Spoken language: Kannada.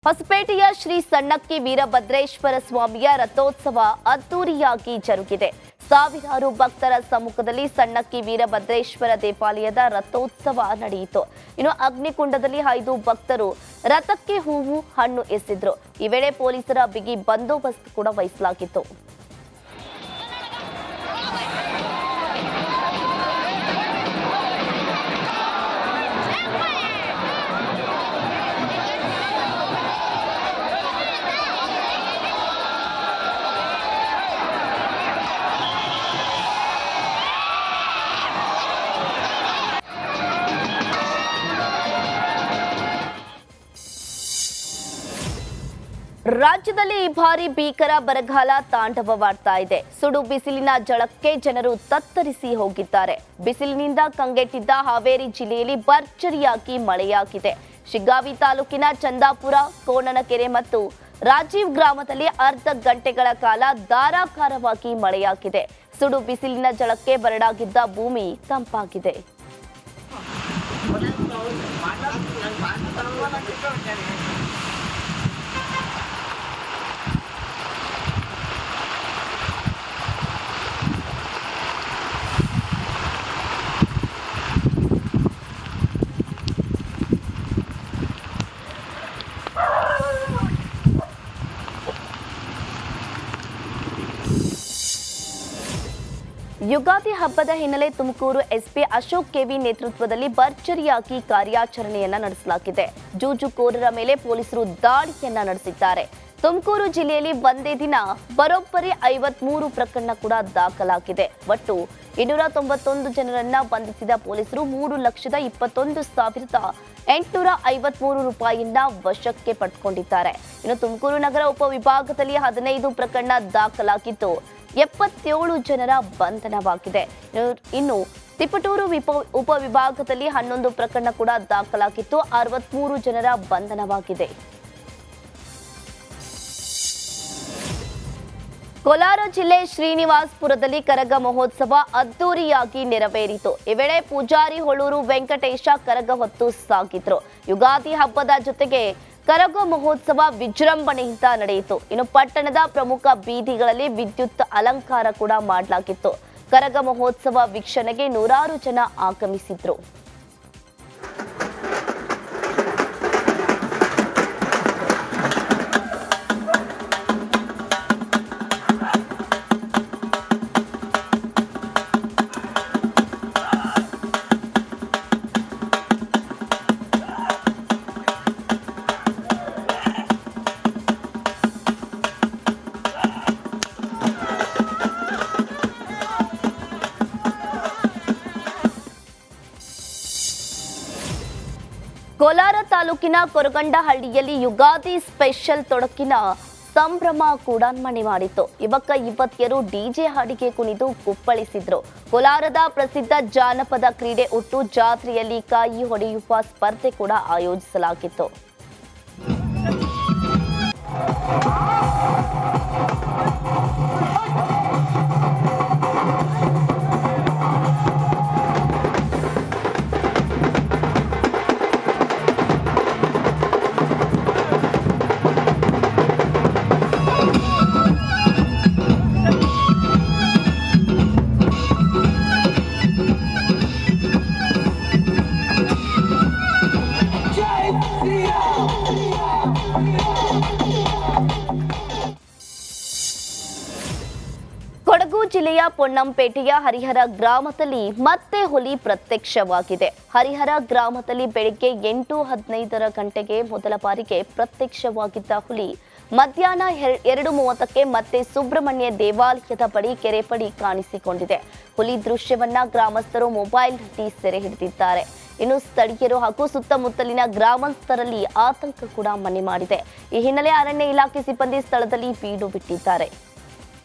ಹೊಸಪೇಟೆಯ ಶ್ರೀ ಸಣ್ಣಕ್ಕಿ ವೀರಭದ್ರೇಶ್ವರ ಸ್ವಾಮಿಯ ರಥೋತ್ಸವ ಅದ್ದೂರಿಯಾಗಿ ಜರುಗಿದೆ. ಸಾವಿರಾರು ಭಕ್ತರ ಸಮ್ಮುಖದಲ್ಲಿ ಸಣ್ಣಕ್ಕಿ ವೀರಭದ್ರೇಶ್ವರ ದೇವಾಲಯದ ರಥೋತ್ಸವ ನಡೆಯಿತು. ಇನ್ನು ಅಗ್ನಿಕುಂಡದಲ್ಲಿ 5 ಭಕ್ತರು ರಥಕ್ಕೆ ಹೂವು ಹಣ್ಣು ಎಸೆದ್ರು. ಈ ವೇಳೆ ಪೊಲೀಸರ ಬಿಗಿ ಬಂದೋಬಸ್ತ್ ಕೂಡ ವಹಿಸಲಾಗಿತ್ತು. ರಾಜ್ಯದಲ್ಲಿ ಈ ಬಾರಿ ಭೀಕರ ಬರಗಾಲ ತಾಂಡವವಾಡ್ತಾ ಇದೆ. ಸುಡು ಬಿಸಿಲಿನ ಝಳಕ್ಕೆ ಜನರು ತತ್ತರಿಸಿ ಹೋಗಿದ್ದಾರೆ. ಬಿಸಿಲಿನಿಂದ ಕಂಗೆಟ್ಟಿದ್ದ ಹಾವೇರಿ ಜಿಲ್ಲೆಯಲ್ಲಿ ಭರ್ಜರಿಯಾಗಿ ಮಳೆಯಾಗಿದೆ. ಶಿಗ್ಗಾವಿ ತಾಲೂಕಿನ ಚಂದಾಪುರ, ಕೋಣನಕೆರೆ ಮತ್ತು ರಾಜೀವ್ ಗ್ರಾಮದಲ್ಲಿ ಅರ್ಧ ಗಂಟೆಗಳ ಕಾಲ ಧಾರಾಕಾರವಾಗಿ ಮಳೆಯಾಗಿದೆ. ಸುಡು ಬಿಸಿಲಿನ ಝಳಕ್ಕೆ ಬರಡಾಗಿದ್ದ ಭೂಮಿ ತಂಪಾಗಿದೆ. ಯುಗಾದಿ ಹಬ್ಬದ ಹಿನ್ನೆಲೆ ತುಮಕೂರು ಎಸ್ಪಿ ಅಶೋಕ್ ಕೆವಿ ನೇತೃತ್ವದಲ್ಲಿ ಭರ್ಜರಿಯಾಗಿ ಕಾರ್ಯಾಚರಣೆಯನ್ನ ನಡೆಸಲಾಗಿದೆ. ಜೂಜುಕೋರರ ಮೇಲೆ ಪೊಲೀಸರು ದಾಳಿಯನ್ನ ನಡೆಸಿದ್ದಾರೆ. ತುಮಕೂರು ಜಿಲ್ಲೆಯಲ್ಲಿ ಒಂದೇ ದಿನ ಬರೋಬ್ಬರಿ 53 ಪ್ರಕರಣ ಕೂಡ ದಾಖಲಾಗಿದೆ. ಒಟ್ಟು 291 ಜನರನ್ನ ಬಂಧಿಸಿದ ಪೊಲೀಸರು 3,21,853 ರೂಪಾಯಿಯನ್ನ ವಶಕ್ಕೆ ಪಡೆದುಕೊಂಡಿದ್ದಾರೆ. ಇನ್ನು ತುಮಕೂರು ನಗರ ಉಪವಿಭಾಗದಲ್ಲಿ 15 ಪ್ರಕರಣ ದಾಖಲಾಗಿದ್ದು 77 ಜನರ ಬಂಧನವಾಗಿದೆ. ಇನ್ನು ತಿಪಟೂರು ಉಪವಿಭಾಗದಲ್ಲಿ 11 ಪ್ರಕರಣ ಕೂಡ ದಾಖಲಾಗಿತ್ತು. 63 ಜನರ ಬಂಧನವಾಗಿದೆ. ಕೋಲಾರ ಜಿಲ್ಲೆ ಶ್ರೀನಿವಾಸಪುರದಲ್ಲಿ ಕರಗ ಮಹೋತ್ಸವ ಅದ್ದೂರಿಯಾಗಿ ನೆರವೇರಿತು. ಈ ವೇಳೆ ಪೂಜಾರಿ ಹೊಳೂರು ವೆಂಕಟೇಶ ಕರಗ ಹೊತ್ತು ಸಾಗಿದ್ರು. ಯುಗಾದಿ ಹಬ್ಬದ ಜೊತೆಗೆ ಕರಗ ಮಹೋತ್ಸವ ವಿಜೃಂಭಣೆಯಿಂದ ನಡೆಯಿತು. ಇನ್ನು ಪಟ್ಟಣದ ಪ್ರಮುಖ ಬೀದಿಗಳಲ್ಲಿ ವಿದ್ಯುತ್ ಅಲಂಕಾರ ಕೂಡ ಮಾಡಲಾಗಿತ್ತು. ಕರಗ ಮಹೋತ್ಸವ ವೀಕ್ಷಣೆಗೆ ನೂರಾರು ಜನ ಆಗಮಿಸಿದ್ರು. ಕೋಲಾರ ತಾಲೂಕಿನ ಕೊರಗಂಡಹಳ್ಳಿಯಲ್ಲಿ ಯುಗಾದಿ ಸ್ಪೆಷಲ್ ತೊಡಕಿನ ಸಂಭ್ರಮ ಕೂಡ ಮನೆ ಮಾಡಿತ್ತು. ಯುವತಿಯರು ಡಿಜೆ ಹಾಡಿಗೆ ಕುಣಿದು ಕುಪ್ಪಳಿಸಿದ್ರು. ಕೋಲಾರದ ಪ್ರಸಿದ್ಧ ಜಾನಪದ ಕ್ರೀಡೆ ಉಟ್ಟು ಜಾತ್ರೆಯಲ್ಲಿ ಕಾಯಿ ಹೊಡೆಯುವ ಸ್ಪರ್ಧೆ ಕೂಡ ಆಯೋಜಿಸಲಾಗಿತ್ತು. ಕೊಡಗು ಜಿಲ್ಲೆಯ ಪೊನ್ನಂಪೇಟೆಯ ಹರಿಹರ ಗ್ರಾಮದಲ್ಲಿ ಮತ್ತೆ ಹುಲಿ ಪ್ರತ್ಯಕ್ಷವಾಗಿದೆ. ಹರಿಹರ ಗ್ರಾಮದಲ್ಲಿ ಬೆಳಗ್ಗೆ 8:15 ಗಂಟೆಗೆ ಮೊದಲ ಬಾರಿಗೆ ಪ್ರತ್ಯಕ್ಷವಾಗಿದ್ದ ಹುಲಿ ಮಧ್ಯಾಹ್ನ 2:30ಕ್ಕೆ ಮತ್ತೆ ಸುಬ್ರಹ್ಮಣ್ಯ ದೇವಾಲಯದ ಬಳಿ ಕೆರೆ ಬಳಿ ಕಾಣಿಸಿಕೊಂಡಿದೆ. ಹುಲಿ ದೃಶ್ಯವನ್ನ ಗ್ರಾಮಸ್ಥರು ಮೊಬೈಲ್ನಲ್ಲಿ ಸೆರೆ ಹಿಡಿದಿದ್ದಾರೆ. ಇನ್ನು ಸ್ಥಳೀಯರು ಹಾಗೂ ಸುತ್ತಮುತ್ತಲಿನ ಗ್ರಾಮಸ್ಥರಲ್ಲಿ ಆತಂಕ ಕೂಡ ಮನೆ ಮಾಡಿದೆ. ಈ ಹಿನ್ನೆಲೆ ಅರಣ್ಯ ಇಲಾಖೆ ಸಿಬ್ಬಂದಿ ಸ್ಥಳದಲ್ಲಿ ಬೀಡು ಬಿಟ್ಟಿದ್ದಾರೆ.